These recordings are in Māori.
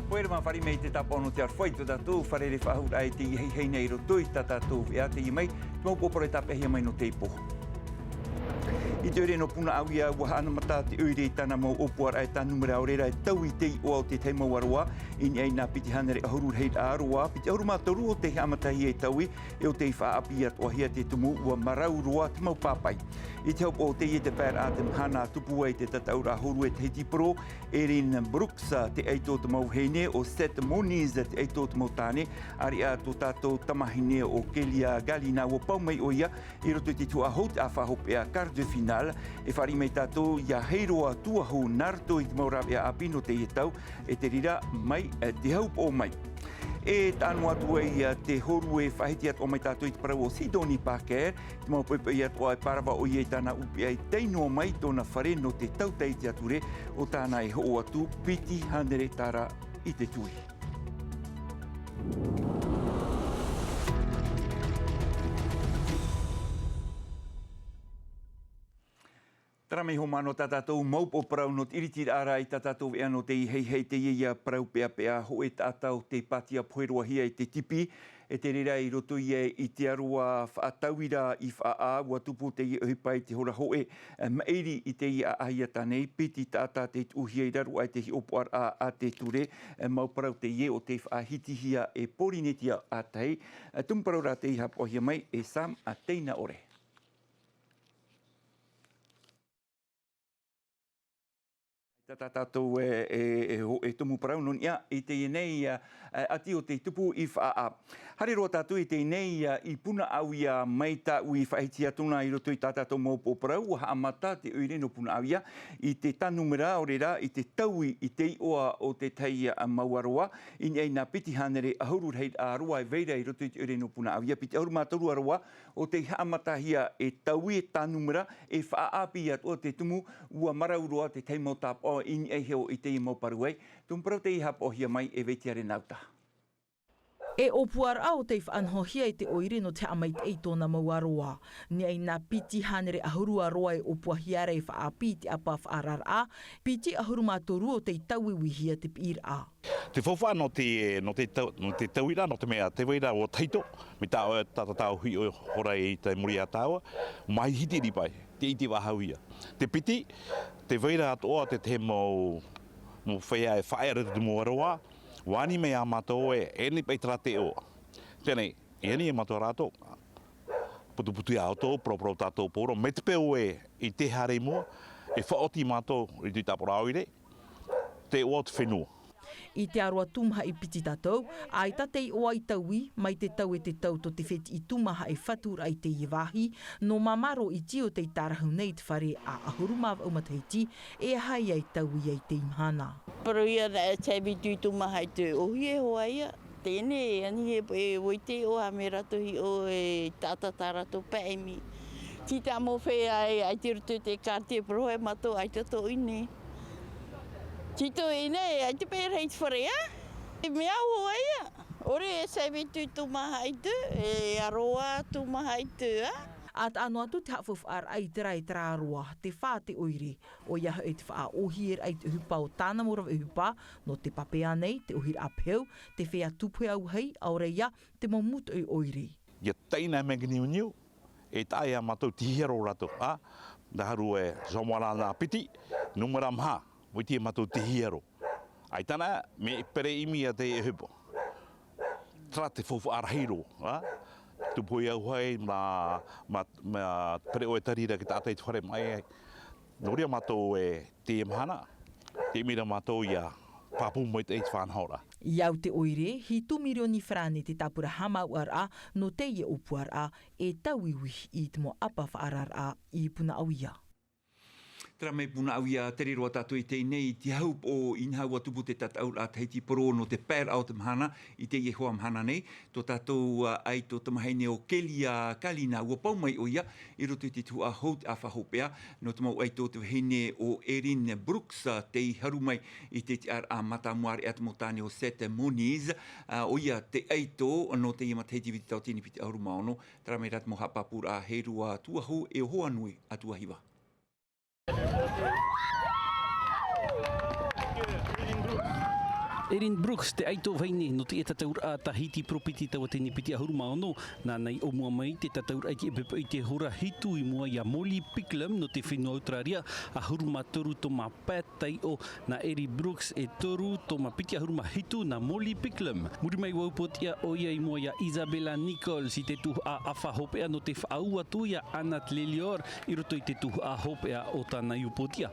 Poere ma whare mei te tapono te arwhaitu tātou, whare re whahura e te hei nei roto i tātou ea te i mai, tō popore tapehia mai no te ipoho. I te ore no puna awia ua ana mata te ure i tana mau opuara e tā numera aurera e tau i te i o te teimau aroa i ni nā piti hanere ahurur hei aroa. Piti ahuru mātoru o te amatahi e taui e o te i whaapi atoa hia te tumu ua marau roa te mau pāpai. I te haupo o te i te pēr a te mahana tupu e te tataura ahuru e te hei tipuro Erin Brooks te eito te mau heine o Seth Moniz te eito te mau tāne ari a tō tātou tamahine o Kelia Galina o paumei o ia i roto te tua hou te awhahopea quart de finale e whari mei tātou ia heiroa tuahu narto i te maurawe a apino te ietau e te rira mai te haupo o mai. E tānu atu e te horu e whahiti atu o mai tātou i te parau o Sidoni Parker, te mau poipoi atu o e parawa o i e tāna upi ai teinoa mai tōna whare no te tauteiti atu re o tāna e ho atu piti hanere tāra i te tui. Tara mei ho mano tātou maupo parau no tiritira ara i tātou ea no te hei te ia parau pea ho e tātou te patia poeroa hia i te tipi e te rera i roto i te arua whaatauira i whaa ua tupu te i uhipai te hora hoe maeri i te ia ahia tānei piti tātā te uhia i raru ai te hi opoar a te ture mau parau te ie o te whaahiti hia e porinetia a tei tumparau rā te iha pohia mai e Sam a teina ore. Tātou e tumu parau non ia i te nei ati o te tupu i whaa. Hare roa tātou i te nei i puna au ia mai tā ui whahiti atuna i roto i tātou maupo parau ha amata te uire no puna au ia i te tanumera o rera i te taui i te oa o te tei mauaroa i nei nā piti hanere ahurur hei aroa e veira i roto i te uire no puna au ia piti ahuru mātoru aroa o te amata hia e taui e tanumera e whaapi atu o te tumu ua marauroa te teimau tāpō in e heo i te i mauparuei, tumparau te iha pohia mai e veitiare nauta. E opuar au te whanhohia i te oire no te amait ei tōna mauaroa. Ni ai nā piti hanere ahurua roa e opuahiare e whaapi te apa whaarar a, piti ahuru mātoru o te tauiwihia te pīr a. Te whawha no te tauira, no te mea te weira o taito, me tāo tātatau hui o hora i te muri a tāua, mai hiti ripai, te iti wahauia. Te piti, te weira atoa te te mo whea e whaera te muaroa, wani me a mato e eni peitra te o. Tēnei, eni e mato rato, putu i auto, pro tātou pōro, me te peo e i te hare mua, e whaoti mato i te tapora auire, te o te whenua. I te aroa tumaha i piti tātou, ai tatei oa i taui, mai te tau e te tau to te wheti i tumaha e whatur ai te iwahi, no mamaro i tio te tarahau nei te whare a ahurumava o matahiti, e hai ai taui ai te imahana. Pero ia na e teibi tui tumaha i te ohi e hoa ia. Tēne ani e oite o a me rato hi o e tātata rato paemi. Ki tā mō whea e ai te rutu te kārtia pro e mato ai tato ine. Tito ine, ai te pēra i te wharea. E mea hoa ia. Ore e saiwe tui tumaha i tu, e aroa tumaha i tu, At anu atu te hawhawhar ai te rai traroa, te whā te oire, o iaha e te wha ohir ai te uhupa o tāna morawa uhupa, no te papea nei, te ohir apeu, te whea tupu au hei, aureia, te mamutu i oire. Ia teina me gniu, e tae a matou tihero rato, daharu e somwara nā piti, numera maha. Witi e matou te hiero. Ai tana, me pere imi a te e hupo. Tra te whawha arahiro. Tupoi au hai, ma pere o e tarira ki tātai te whare mai ai. Noria matou e te mahana. Te mira matou ia papu mo te whanhora. Iau te oire, hi tumirioni whrane te tapura hamau ar a, no te ie upuar a, e tauiwi i te mo apa whaarar a i puna awia. Tara mei puna au ia tere roa tātou i te nei te haup o inhau atupu te tatau a teiti poro no te pēr au te mahana i te ie hoa mahana nei. Tō tātou ai tō tamaheine o Kelia Galina ua paumai o ia i roto i te tua hout a whahopea no te mau ai tō te heine o Erin Brooks te i harumai i te ar a matamuare atu mo tāne o Seth Moniz o ia te aito no te ia mateiti viti tau tini piti auruma ono. Tara mei rat mo hapapura heirua tuahu e o hoa nui atua hiwa. Erin Brooks te aito vaini no te tataur a Tahiti propiti tawa te nipiti ahuru maono na nei o mua mai te tataur ai te epepe i te hora hitu i mua ia Molly Picklum no te whenua autraria ahuru ma toru to ma patai o na Erin Brooks e toru to ma piti ahuru ma hitu na Molly Picklum. Muri mai waupot ia o ia i mua ia Isabella Nichols i te tuhu a awha hopea no te whaau atu ia Anat Lelior i roto i te tuhu a hopea o tāna iupotia.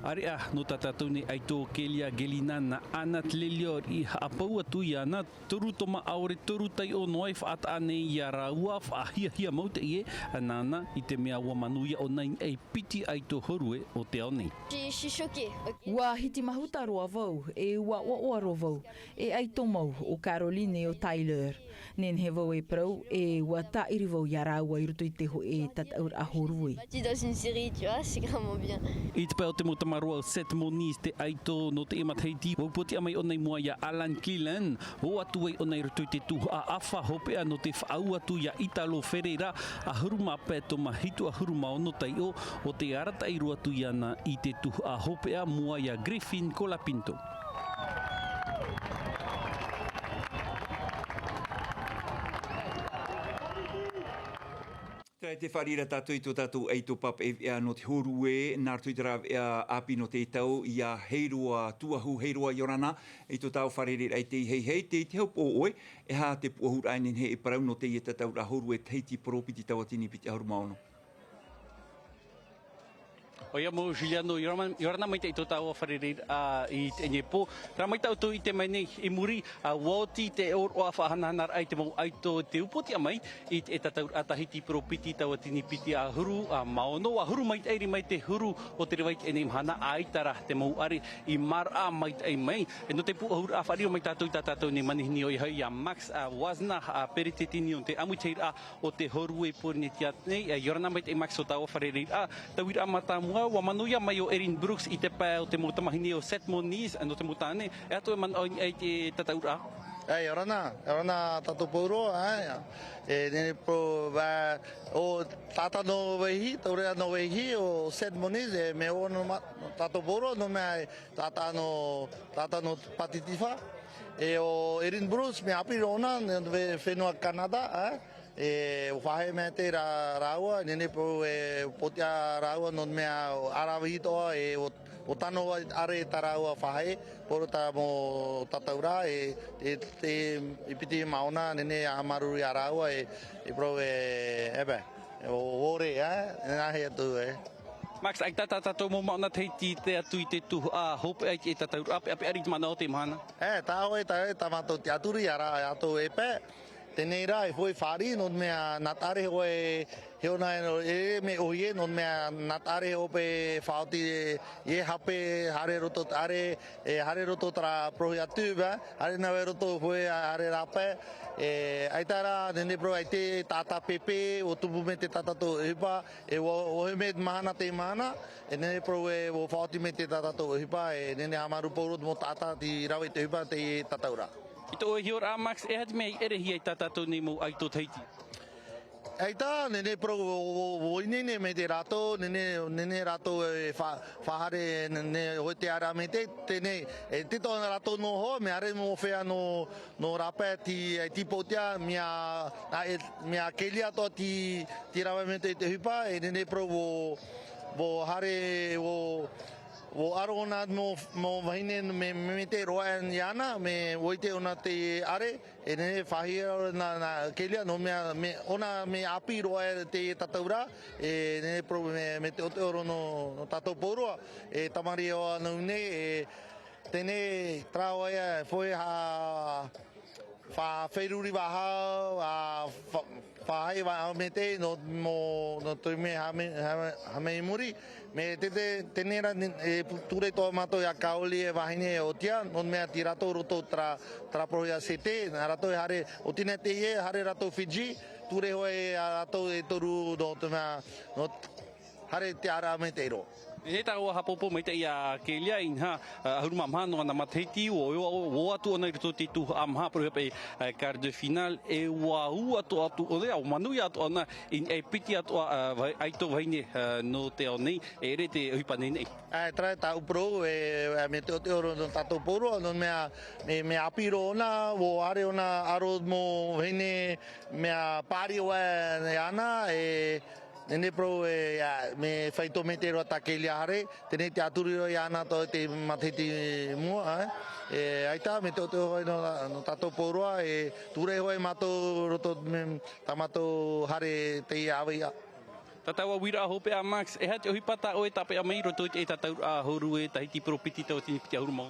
Area no tatatou ni aito Kelia Gelina na Anat Lelior i haapau atu i ana toru toma aore toru tai o noai whaata ane i a raua whaahia mau te ie anana i te mea ua manuia o nai ei piti aito horue o te ao nei. Ua hiti mahuta roa vau, e ua oa vau, e aito mau o Caroline o Tyler. Nen he vau e prau, e ua tairi vau i a raua i ruto i te ho e tataur a horue. Dans une série, tu vois, c'est vraiment bien. I te pēo te mo tamarua o Seth Moniz te aito no te ematheiti. Waupoti amai o nei mua ia Alan Killen. Ho atu ei o nei ruto i te tuhu a awha hopea no te whaau atu ia Italo Ferreira. A huruma pēto ma hitu a huruma ono tai o te arata i ruatu iana i te tuhu a hopea mua ia Griffin Colapinto. Te wharira tātou i tō tātou eito pap e no te horue, nā rātou i te rā api no te tau i a heiroa tuahu, heiroa Yorana, i tō tāu wharere ai te hei, te haup o oe, e hā te puahur ainen he e parau no te i te tau rā horue teiti propiti tau atini piti ahuru maono. O ia mo Juliano Yorana mai te i tō tāua wharere i te nyepo. Rā mai tau tō i te mai nei i muri a woti te or o a whahananar ai te mau aito te upoti a mai i te tataur a Tahiti propiti tau atini piti a huru a maono. A huru mai te mai te huru o te rewait e nei mahana a aitara te mau are i mara mai te mai. E no te pu ahuru a whario mai tātou i tātou nei manihini o i hau i a Max a Wazna a Peretetini o te amuteira o te horu e pōrine tiat nei. Yorana mai te Max o tāua wharere a tawira matamua wa manuia mai o Erin Brooks i te pā o te motamahini o Seth Moniz no te motane. E atu e man ai te tataura? Ei, orana tato poro, nene pro o tata no vehi, taurea no vehi o Seth Moniz e me o no tato poro no me tata no patitifa. E o Erin Brooks me api rona ve whenua Canada, o whahe me te raua, nene po e potia raua non mea arawihitoa e o tano are ta raua whahe, poro ta mo tataura e ipiti maona nene amaru i a raua e pro o ore, nena he atu Max, ai tātou mō mauna teiti te atu i te tuhu a hope ai e tataura api ari mana o te mahana? Tā hoi tā mātou te aturi ara ato e pē. Tēnei rā e hoi whāri, non mea natare hoi heona e me oie, non mea natare hope whaoti e hape hare roto are, hare roto tara prohi atu, hare nawe roto hoi hare rape. Ai tāra, nene pro ai te tata pepe, o tupu me te tata to hipa, e ohe me mahana te mahana, e nene pro e o whaoti me te tata to hipa, e nene amaru pauro mo tata ti rawe te hipa te tataura. I tō e hior a Max, e hati mei ere hi ai tātou nei mo ai tō teiti? Ai tā, nene pro o inene me te rato, nene rato e whahare nene hoi te ara me te, tenei, e te tōna rato no ho, me are mo whea no rapa ti potia, mea kelia to ti rawa me te hupa, e nene pro o hare o arona mo vahine me te roa iana me oite ona te are e ne whahia na kelia no me api roa te tataura e ne pro me te oro no tato poroa e tamari o anu ne e tene trao ia foi ha fa feruri baha whahai wa me te no tui me hame muri me tenera ture to mato ya kaoli e wahine o tia non mea ti rato roto tra proia sete na rato e hare o tine te ie hare rato Fiji ture hoe rato e toru no hare te ara me te ro. He tā ua hapopo mai te ia ke lia in ha ahuru mamha no na mateti o atu ona rito te tu amha pro pe quart de finale e wa atu o le au manu ya atu ona in e piti atu ai to vaine no te oni e re te hui pane nei Tra ta upro e me te oro no tato poro no me apiro na wo are ona aro mo vene me pari wa ana Nene pro me feito meter o taquele are, tene te aturi o ana to te mateti mo ai ta me to no tato poroa e ture hoi mato roto tamato hare te avia. Tatawa wira hope a Max e hat o hipata o tape a mai roto e tatau a horu e tahiti pro piti to tini piti ahuru mo.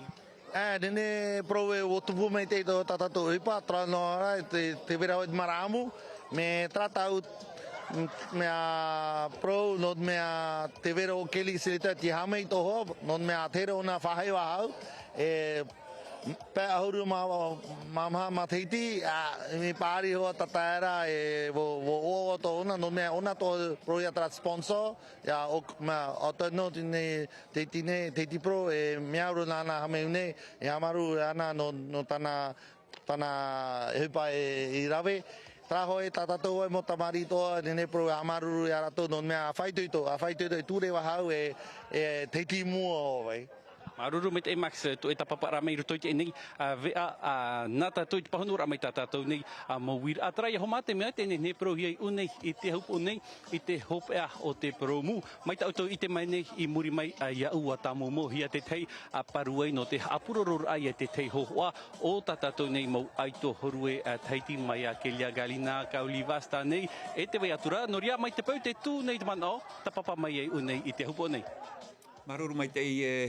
Nene pro e o tupu me te to tatato hipa tra no te vera o maramu me tratau mea pro not mea te vera o keli silita ti hamei toho not mea tere ona whahai wahau pe ahuru mamha matiti mi pari ho tataera wo to ona no mea ona to pro ya tra sponsor ya ma oto no te ti pro mea ro nana hameune ya maru ana no tana hepa i rave Traho e tatato e mo tamari toa nene pro amaruru ya rato non me a faito i ture wahau e teiti mua vai. Maruru met e Max to e tapapara mai roto te nei vea nata to pahonura mai tatato nei mo wir atrai ho mate me te ne pro hi unei I te hopo nei I te hope o te promu mai tauto I te mai nei I muri mai ia ua tamo mo hi te tei a paruai no te apuroror ai te tei hoa o tatato nei mo aito horue taiti mai a kelia galina kauli vasta nei e te vai atura no ria mai te pau te tu nei te mana tapapa mai unei I te hopo nei. Maruru mai te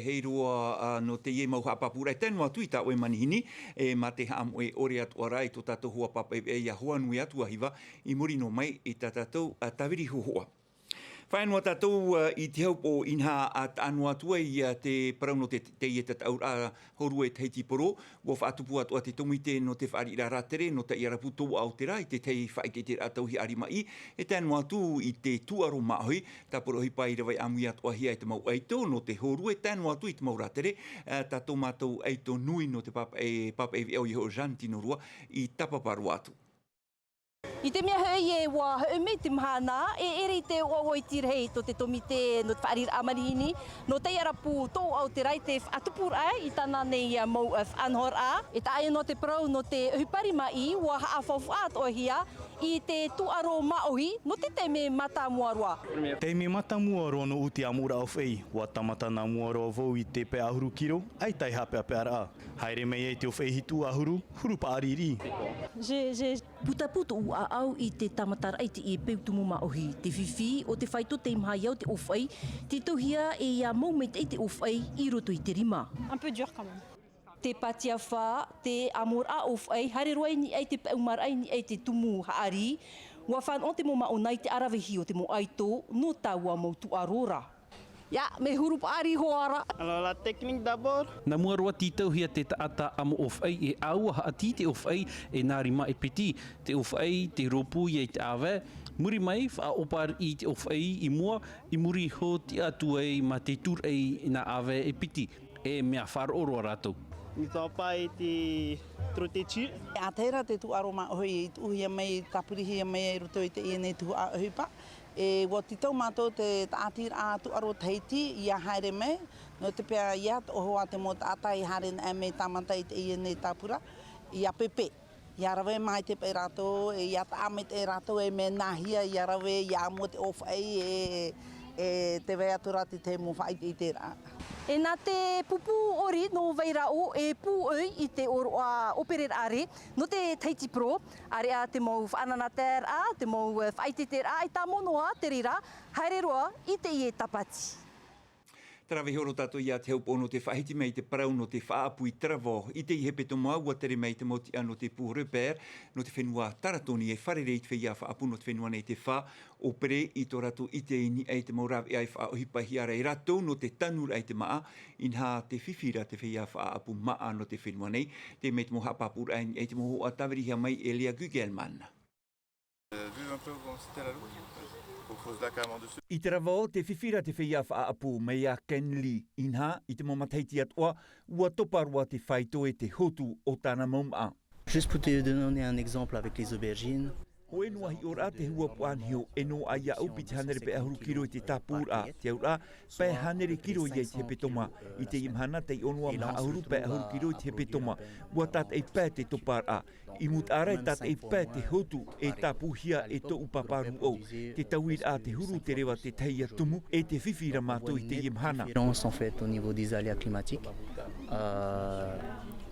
heirua no te ie mau hapapura. Tēnua tui tā oe manihini ma te haamu e ore atu arai to tātou hua papa e ia hoanui atu ahiwa I muri no mai I tātou tawiri hoa. Whaenua tātou I te haupo inha at anua atua I te parauno te ie tatau horu e teiti poro. Wo whaatupu atua te tomite no te whaari ratere no te iaraputo au te rai te tei whaike te atau hi ari mai. E tēnua atu I te tuaro maahoi. Ta poro hi pai rawai amui atua hi ai te mau eito no te horu e tēnua atu I te mau ratere. Tātou mātou eito nui no te papa e au I ho jantino rua I tapaparu atu. I te mea hei e wā hau me te mahana, ere te o tirhei to te tomite no te whaarir amarihini, no te iarapu tō au te rai te whaatupur ai, I tāna nei mau whanhor a. E ta aia no te parau no te hupari mai, wā haafawhaat o hia, I te tuaro maohi, no te me mata muarua. Te me mata muarua no uti amura au whei, wā tamata nā muarua vau I te pe ahuru kiro, ai tai hape ape ara a. Haere mei e te o whei hitu ahuru, huru pa ariri. Putaputo u a au I te tamatara ai te I peutumu maohi. Te whiwhi o te whaito te imhai au te ofai, te tauhia e ia maumeit ai te ofai I roto I te rima. Un peu dur quand même. Te patia wha, te amor a ofai, haere roai ni ai te peumar ai ni ai te tumu haari, wa whan o te mo maonai te arawehi o te mo aito, no taua mau tu arora. Ya, me huru paari hoara. Alors la technique d'abord. Na mua roa titau hia te taata amo of ai e aua haati te of ai e nārima e piti. Te of ai, te ropu I te awe. Muri mai wha opar I te of ai I mua, I muri ho te atu ai ma te tur ai na awe e piti. E mea wharo oro ratou. Ni tō pai te trotechi. A teira te tu aroma hoi I tuhia mai, tapurihi mai roto I te iene tu a hupa. E wo titau mātou te tātir a tu aro teiti ia haere me, no te pia ia o hoa te mo tātai haren e me tamata I te iene tāpura, ia pepe. Ia rawe mai te pe rato, ia ta ame te rato e me nahia, ia rawe ia mo te of ai te wea turati te mo whai I te rā. E nā te pupu ori no veirao e pū oi I te oroa operer are, no te teiti pro, are a te mau whananater a, te mau whaiteter a, I tā monoa te rira, haere roa I te ie tapati. Trawe horo tātou ia te haupo no te whahiti mei te parau no te whaapu I travo. I te ihepe to maua tere mei te moti ano te pūreper no te whenua taratoni e wharereit whea whaapu no te whenua nei te wha opere I to rato I te ini ei te maurawe ai whaohipahi ara I rato no te tanur ei te maa inha te whiwhira te whea whaapu maa no te whenua nei te mei te moha papura ei te moho a tawirihia mai Elia Gugelman. Vu un peu comment c'était la route, I te rawa te whiwhira te whia whaapu mei a Kenli inha i te momateiti atua ua toparua te whaito e te hotu o tāna mauma. Juste pour te donner un exemple avec les aubergines. Ho e noa hi ora te hua puanhio e no a ia upi te hanere pe ahuru kiro i te tapura. Te aura, pe hanere kiro i te hepetoma. I te imhana te onua maha ahuru pe ahuru kiro i te hepetoma. Ua tat e pē te topara. I mut are tat e pē te hotu e tapuhia e to upaparu o. Te tauir a te huru te rewa te teia tumu e te whiwhira mātou i te imhana. En fait, au niveau des aléas climatiques,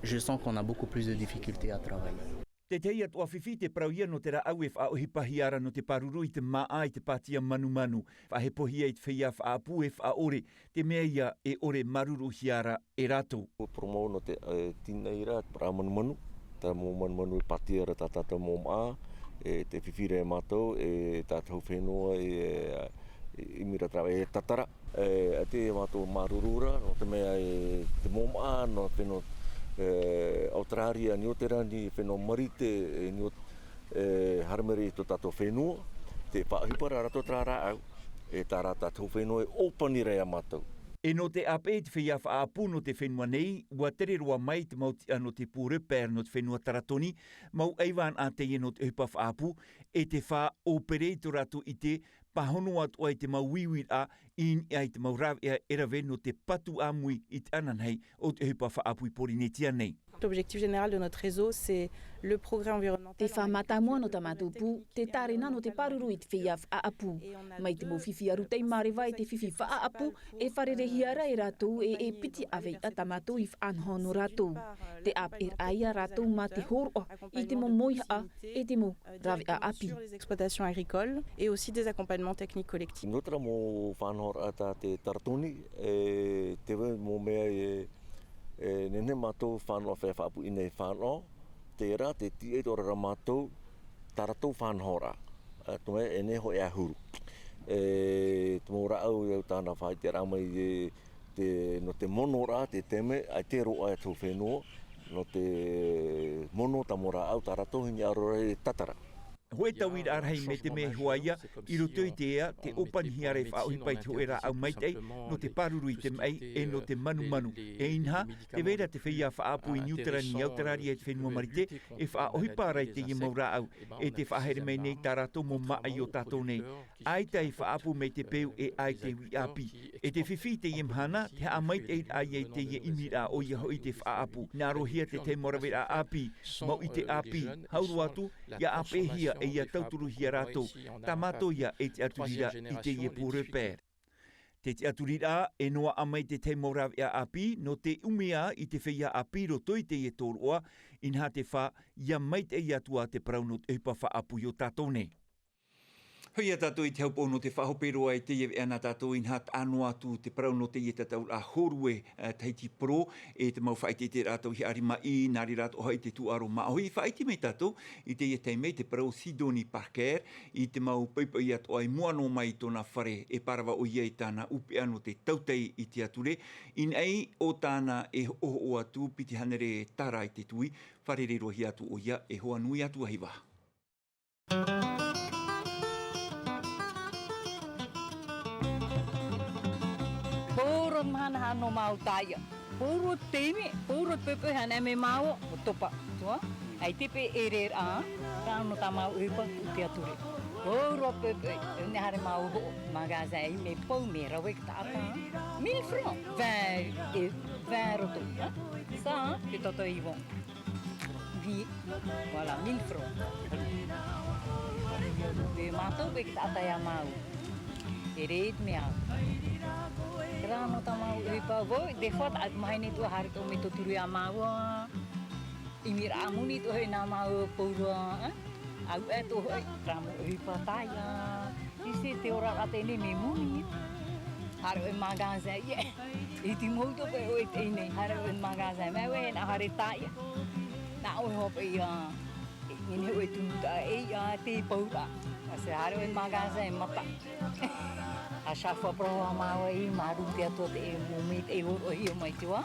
je sens qu'on a beaucoup plus de difficultés à travailler. Te teia toa whiwhi te prauia no te rau e whaohipahi ara no te paruru i te maa i te patia manu. Whahepohia i te whia whaapu e whaore, te mea ia e ore maruru hiara e rato. Promo no te tina ira, pra manu, ta mo manu e patia ra tata mo maa, e te whiwhire e mātou, e tātou whenua i mira trawe e tatara. E te mātou marurura, no te mea e te mo maa, no whenua Australia ni o te rani whenua marite ni o haramere to tātou whenua. Te whaahipara rato trāra au e tā rā tātou whenua e opani rea mātou. E no te ape te whia whaapu no te whenua nei, ua tere roa mai te mauti ano te pūreper no te whenua taratoni, mau eiwan a te no te hupa whaapu, e te wha operator ratu i te pahono atu ai te mau wiwir a in ai te mau rawe e rawe no te patu amui i te ananhei o te hupa whaapu i porinetia nei. L'objectif général de notre réseau, c'est le progrès environnemental. Te whamata no tamatu pu, te tarena no te paruru i te whia whaapu. Mai te mo whiwhi aru tei marewa i te whiwhi whaapu, e wharerehi ara e rātou e piti awei a tamatu i whanhono rātou. Te ap e aia rātou ma te horo i te mo moiha a e te mo rawe a api. Sur les exploitations agricoles et aussi des accompagnements techniques collectifs. Notra mo whanhor ata te taratoni, te mo mea nene mātou whanua whaapu i nei whanua, te rā te tie ora mātou taratou whanhora. Tume e neho e ahuru. Te mō rāu e tāna whai te rāmai no te mono rā, te teme, ai te roa e tō whenua, no te mono ta mō rāu taratou hini arora e tatara. Hoi tauir arhei me te mea huaia, i roto i te ea, te opanihi are whaohipai te hoera au maitei, no te paruru i te mai e no te manu. E inha, te vera te whia whaapu i niutara ni autarari e te whenua marite, e whaohipara i te i maura au, e te whahere mei nei tā rātou mo maa i o tātou nei. Ai tei whaapu me te peu e ai te wi api. E te whiwhi te imhana, te a maitei ai e te i imira o i hoi te whaapu. Nā rohia te te morawera api, mau i te api, hauru atu, ia apehia e ia tauturu hia rātou, tā mātou ia e te aturira i te ie pūreper. Te aturira e noa amai te te morawea api, no te umea i te whia api roto i te ie tōroa, inha te wha, ia mait e atua te praunot eupa wha apu i o tātou nei. Hoi a tātou i te haupo no te whahoperoa i te iwi ana tātou in hat anu atu te parau no te i tātou a horue teiti pro e te mau whaiti te rātou hi ari mai nāri rātou hai te tuaro maoi whaiti mei tātou i te i te mei te parau Sidoni Parker i te mau paipai atu ai muano mai tōna whare e parawa o ia i tāna upi anu te tautei i te ature in ei o tāna e o atu piti hanere tara i te tui whare rero hi atu o ia e hoa nui atu ahiwa. Puro mahana hano mau taia. Puro teme, puro pepe hana me mau topa. Tua, ai tepe erer a, kano ta mau upa te ature. Puro pepe, ne hare mau ho magazai me pau me rawe ta apa. 1000 francs, 20 roto. Ça, que toto ils vont. Voilà, 1000 francs. Le manteau que ta taia mau. Eret me a. Grano tamau ipa vo de fois at mahine tu hari to mito turu ya mawa imir amuni to he na mau pura au eto he ramo ipa taya isi te ora atene me muni haro e magaza ye iti moto pe o ite haro e magaza me we na hari taya na o hop ia ini o tu ta e ya te pura Se haro e magasa e mata. A chafa proa mau I maru te ato te mumit e uro I o mai tua.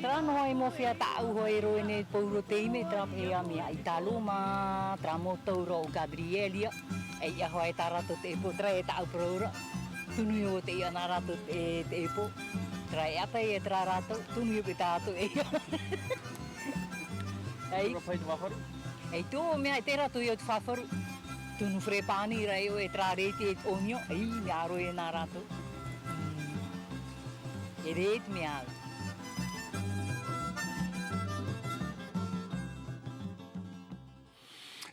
Tra no ai mo fia ta u hoi ro ne pouro te ime tra e a mia Italo ma tra mo touro o Gabrielia. E ia hoi tarato te po tra e ta u proura. Tunu yo te ia narato te po. Tra e ata e tra rato tunu yo tato e. Ei tu mea te rato yo te fafaru. Tunu frepani rai o e trarete e onio, ai me aro e narato. E rete me aro.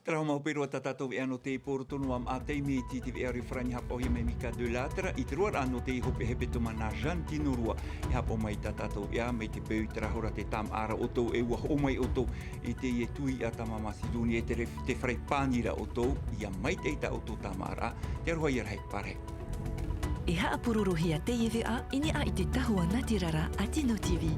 Traho mau pero tatatou e ano te poru tonu am atei me ti te e frani hapo hi me mika de latra I te ruar ano te hope hepe to mana jantino rua e hapo mai tatatou e me te peu trahora te tam ara oto e ua o mai oto I te e tui a tama Masidoni e te frei panira oto ia mai te ita oto tamara te roa I rai pare. E haa pururuhia te ewe a ini a I te tahua natirara a Tino TV.